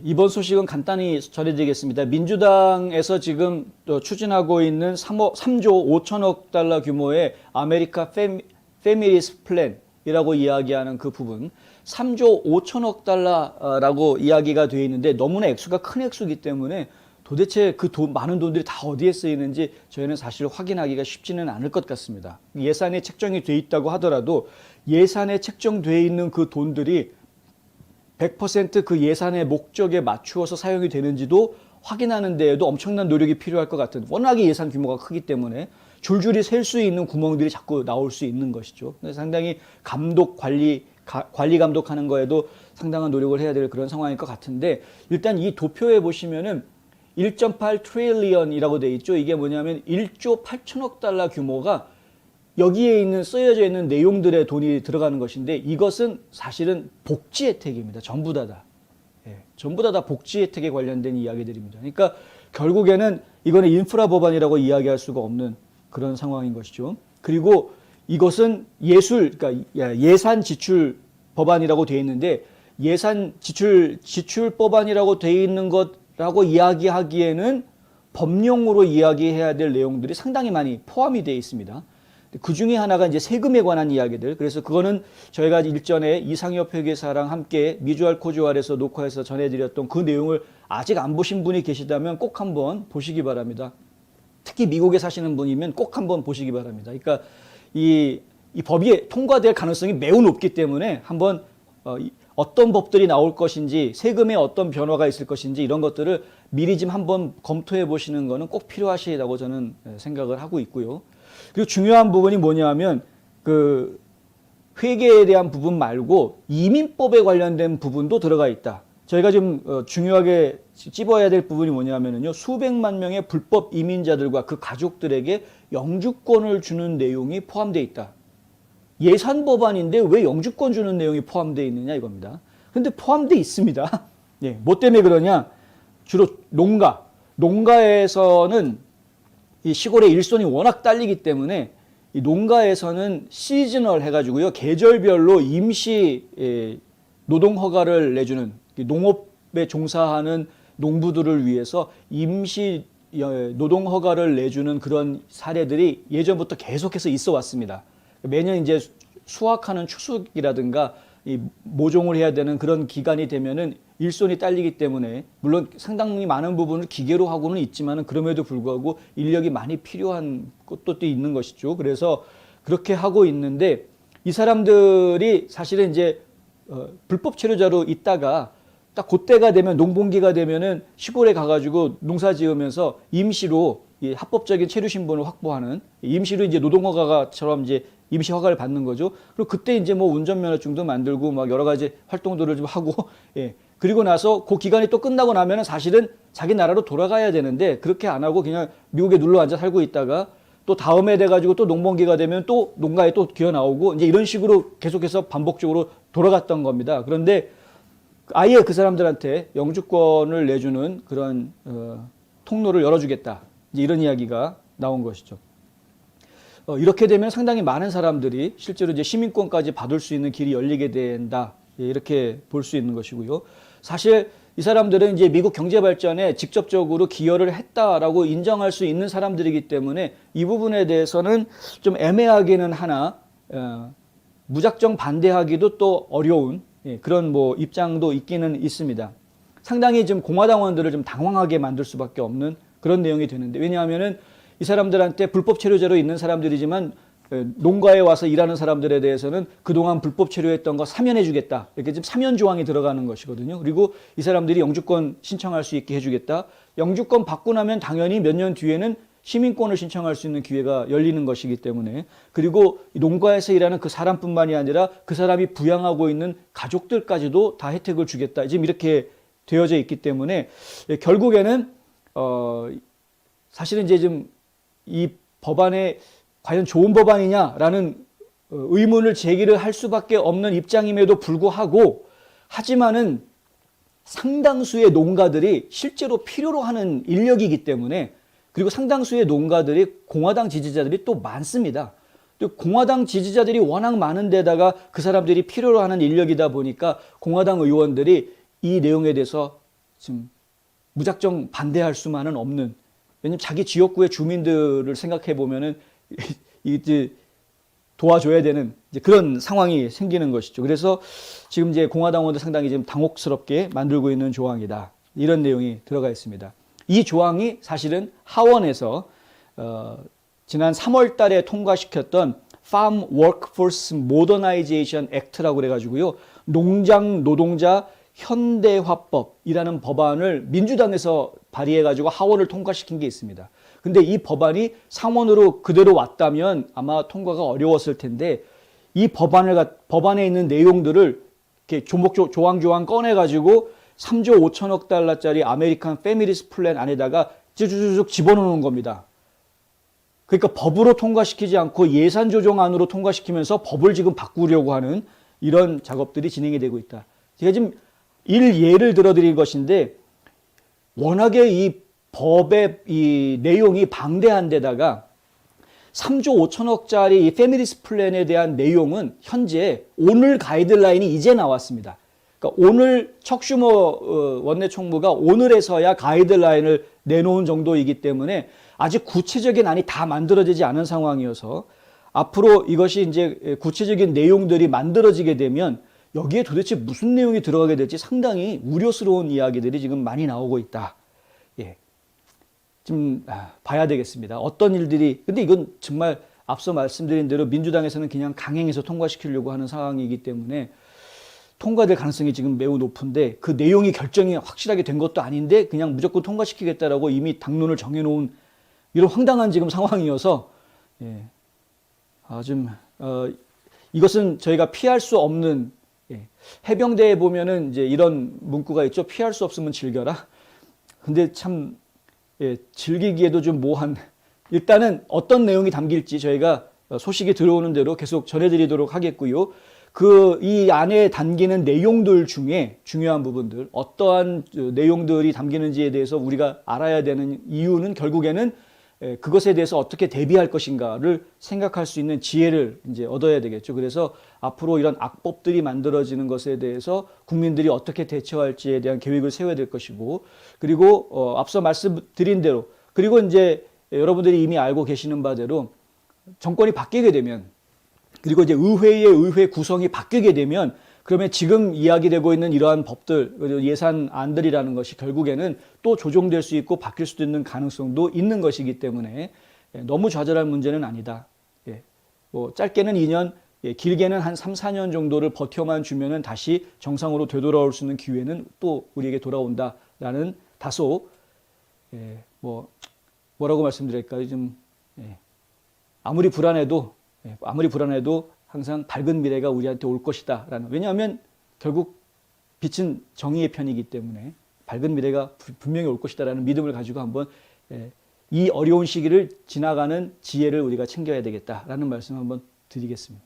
이번 소식은 간단히 전해드리겠습니다. 민주당에서 지금 추진하고 있는 3조 5천억 달러 규모의 아메리카 패밀리스 플랜이라고 이야기하는 그 부분, 3조 5천억 달러라고 이야기가 되어 있는데 너무나 액수가 큰 액수이기 때문에 도대체 그 많은 돈들이 다 어디에 쓰이는지 저희는 사실 확인하기가 쉽지는 않을 것 같습니다. 예산에 책정이 돼 있다고 하더라도 예산에 책정돼 있는 그 돈들이 100% 그 예산의 목적에 맞추어서 사용이 되는지도 확인하는 데에도 엄청난 노력이 필요할 것 같은, 워낙에 예산 규모가 크기 때문에 줄줄이 셀 수 있는 구멍들이 자꾸 나올 수 있는 것이죠. 상당히 관리 감독하는 거에도 상당한 노력을 해야 될 그런 상황일 것 같은데, 일단 이 도표에 보시면은 1.8 트릴리언이라고 돼 있죠. 이게 뭐냐면 1조 8천억 달러 규모가 여기에 쓰여져 있는 내용들의 돈이 들어가는 것인데, 이것은 사실은 복지 혜택입니다. 전부 다. 예, 전부 다 복지 혜택에 관련된 이야기들입니다. 그러니까 결국에는 이거는 인프라 법안이라고 이야기할 수가 없는 그런 상황인 것이죠. 그리고 이것은 그러니까 예산 지출 법안이라고 되어 있는데, 예산 지출 법안이라고 되어 있는 것라고 이야기하기에는 법령으로 이야기해야 될 내용들이 상당히 많이 포함이 되어 있습니다. 그 중에 하나가 이제 세금에 관한 이야기들. 그래서 그거는 저희가 일전에 이상엽 회계사랑 함께 미주알 코주알에서 녹화해서 전해드렸던 그 내용을 아직 안 보신 분이 계시다면 꼭 한번 보시기 바랍니다. 특히 미국에 사시는 분이면 꼭 한번 보시기 바랍니다. 그러니까 이 법이 통과될 가능성이 매우 높기 때문에 한번 어떤 법들이 나올 것인지, 세금에 어떤 변화가 있을 것인지 이런 것들을 미리 좀 한번 검토해 보시는 거는 꼭 필요하시다고 저는 생각을 하고 있고요. 그리고 중요한 부분이 뭐냐면 그 회계에 대한 부분 말고 이민법에 관련된 부분도 들어가 있다. 저희가 좀 중요하게 찝어야 될 부분이 뭐냐면요, 수백만 명의 불법 이민자들과 그 가족들에게 영주권을 주는 내용이 포함되어 있다. 예산 법안인데 왜 영주권 주는 내용이 포함되어 있느냐 이겁니다. 근데 포함되어 있습니다. 예, 뭐 때문에 그러냐? 주로 농가에서는 이 시골의 일손이 워낙 딸리기 때문에 이 농가에서는 시즈널 해가지고요, 계절별로 임시 노동 허가를 내주는, 농업에 종사하는 농부들을 위해서 임시 노동 허가를 내주는 그런 사례들이 예전부터 계속해서 있어 왔습니다. 매년 이제 수확하는 추수기라든가 이 모종을 해야 되는 그런 기간이 되면은 일손이 딸리기 때문에, 물론 상당히 많은 부분을 기계로 하고는 있지만은 그럼에도 불구하고 인력이 많이 필요한 것도 또 있는 것이죠. 그래서 그렇게 하고 있는데, 이 사람들이 사실은 이제 불법 체류자로 있다가 딱 그때가 되면, 농번기가 되면은 시골에 가가지고 농사 지으면서 임시로 이 합법적인 체류 신분을 확보하는, 임시로 이제 노동허가처럼 이제 임시 허가를 받는 거죠. 그리고 그때 이제 뭐 운전면허증도 만들고 막 여러 가지 활동들을 좀 하고, 예. 그리고 나서 그 기간이 또 끝나고 나면은 사실은 자기 나라로 돌아가야 되는데, 그렇게 안 하고 그냥 미국에 눌러 앉아 살고 있다가 또 다음에 돼가지고 또 농번기가 되면 또 농가에 또 기어 나오고, 이제 이런 식으로 계속해서 반복적으로 돌아갔던 겁니다. 그런데 아예 그 사람들한테 영주권을 내주는 그런 통로를 열어주겠다, 이제 이런 이야기가 나온 것이죠. 이렇게 되면 상당히 많은 사람들이 실제로 이제 시민권까지 받을 수 있는 길이 열리게 된다, 이렇게 볼 수 있는 것이고요. 사실 이 사람들은 이제 미국 경제 발전에 직접적으로 기여를 했다라고 인정할 수 있는 사람들이기 때문에 이 부분에 대해서는 좀 애매하기는 하나, 무작정 반대하기도 또 어려운 그런 뭐 입장도 있기는 있습니다. 상당히 좀 공화당원들을 좀 당황하게 만들 수밖에 없는 그런 내용이 되는데, 왜냐하면은 이 사람들한테 불법 체류자로 있는 사람들이지만 농가에 와서 일하는 사람들에 대해서는 그동안 불법 체류했던 거 사면해 주겠다, 이렇게 지금 사면 조항이 들어가는 것이거든요. 그리고 이 사람들이 영주권 신청할 수 있게 해주겠다. 영주권 받고 나면 당연히 몇 년 뒤에는 시민권을 신청할 수 있는 기회가 열리는 것이기 때문에, 그리고 농가에서 일하는 그 사람뿐만이 아니라 그 사람이 부양하고 있는 가족들까지도 다 혜택을 주겠다, 지금 이렇게 되어져 있기 때문에 결국에는 사실은 이제 좀 이 법안에 과연 좋은 법안이냐라는 의문을 제기를 할 수밖에 없는 입장임에도 불구하고, 하지만은 상당수의 농가들이 실제로 필요로 하는 인력이기 때문에, 그리고 상당수의 농가들이 공화당 지지자들이 또 많습니다. 또 공화당 지지자들이 워낙 많은 데다가 그 사람들이 필요로 하는 인력이다 보니까 공화당 의원들이 이 내용에 대해서 지금 무작정 반대할 수만은 없는, 왜냐면 자기 지역구의 주민들을 생각해 보면은 이제 도와줘야 되는 이제 그런 상황이 생기는 것이죠. 그래서 지금 이제 공화당 의원들 상당히 지금 당혹스럽게 만들고 있는 조항이다. 이런 내용이 들어가 있습니다. 이 조항이 사실은 하원에서 지난 3월 달에 통과시켰던 Farm Workforce Modernization Act라고 그래가지고요, 농장 노동자 현대화법이라는 법안을 민주당에서 발의해가지고 하원을 통과시킨 게 있습니다. 근데 이 법안이 상원으로 그대로 왔다면 아마 통과가 어려웠을 텐데, 이 법안에 있는 내용들을 이렇게 조항 꺼내가지고 3조 5천억 달러짜리 아메리칸 패밀리스 플랜 안에다가 쭉 집어넣는 겁니다. 그러니까 법으로 통과시키지 않고 예산 조정안으로 통과시키면서 법을 지금 바꾸려고 하는 이런 작업들이 진행이 되고 있다. 제가 지금 예를 들어드린 것인데, 워낙에 이 법의 이 내용이 방대한 데다가 3조 5천억짜리 이 패밀리스 플랜에 대한 내용은 현재 오늘 가이드라인이 이제 나왔습니다. 그러니까 오늘 척 슈머 원내총무가 오늘에서야 가이드라인을 내놓은 정도이기 때문에 아직 구체적인 안이 다 만들어지지 않은 상황이어서, 앞으로 이것이 이제 구체적인 내용들이 만들어지게 되면 여기에 도대체 무슨 내용이 들어가게 될지 상당히 우려스러운 이야기들이 지금 많이 나오고 있다. 예. 좀 봐야 되겠습니다. 어떤 일들이, 근데 이건 정말 앞서 말씀드린 대로 민주당에서는 그냥 강행해서 통과시키려고 하는 상황이기 때문에 통과될 가능성이 지금 매우 높은데, 그 내용이 결정이 확실하게 된 것도 아닌데 그냥 무조건 통과시키겠다라고 이미 당론을 정해놓은 이런 황당한 지금 상황이어서, 예. 이것은 저희가 피할 수 없는, 예. 해병대에 보면은 이제 이런 문구가 있죠. 피할 수 없으면 즐겨라. 근데 참, 예, 즐기기에도 좀 모호한, 일단은 어떤 내용이 담길지 저희가 소식이 들어오는 대로 계속 전해드리도록 하겠고요. 이 안에 담기는 내용들 중에 중요한 부분들, 어떠한 내용들이 담기는지에 대해서 우리가 알아야 되는 이유는 결국에는 그것에 대해서 어떻게 대비할 것인가를 생각할 수 있는 지혜를 이제 얻어야 되겠죠. 그래서 앞으로 이런 악법들이 만들어지는 것에 대해서 국민들이 어떻게 대처할지에 대한 계획을 세워야 될 것이고, 그리고 앞서 말씀드린 대로, 그리고 이제 여러분들이 이미 알고 계시는 바대로 정권이 바뀌게 되면, 그리고 이제 의회 구성이 바뀌게 되면, 그러면 지금 이야기되고 있는 이러한 법들, 예산안들이라는 것이 결국에는 또 조정될 수 있고 바뀔 수도 있는 가능성도 있는 것이기 때문에 너무 좌절할 문제는 아니다. 예. 뭐 짧게는 2년, 예, 길게는 한 3, 4년 정도를 버텨만 주면은 다시 정상으로 되돌아올 수 있는 기회는 또 우리에게 돌아온다라는 다소, 예, 뭐라고 말씀드릴까요? 좀, 예, 아무리 불안해도 항상 밝은 미래가 우리한테 올 것이다 라는, 왜냐하면 결국 빛은 정의의 편이기 때문에 밝은 미래가 분명히 올 것이다 라는 믿음을 가지고 한번 이 어려운 시기를 지나가는 지혜를 우리가 챙겨야 되겠다라는 말씀 한번 드리겠습니다.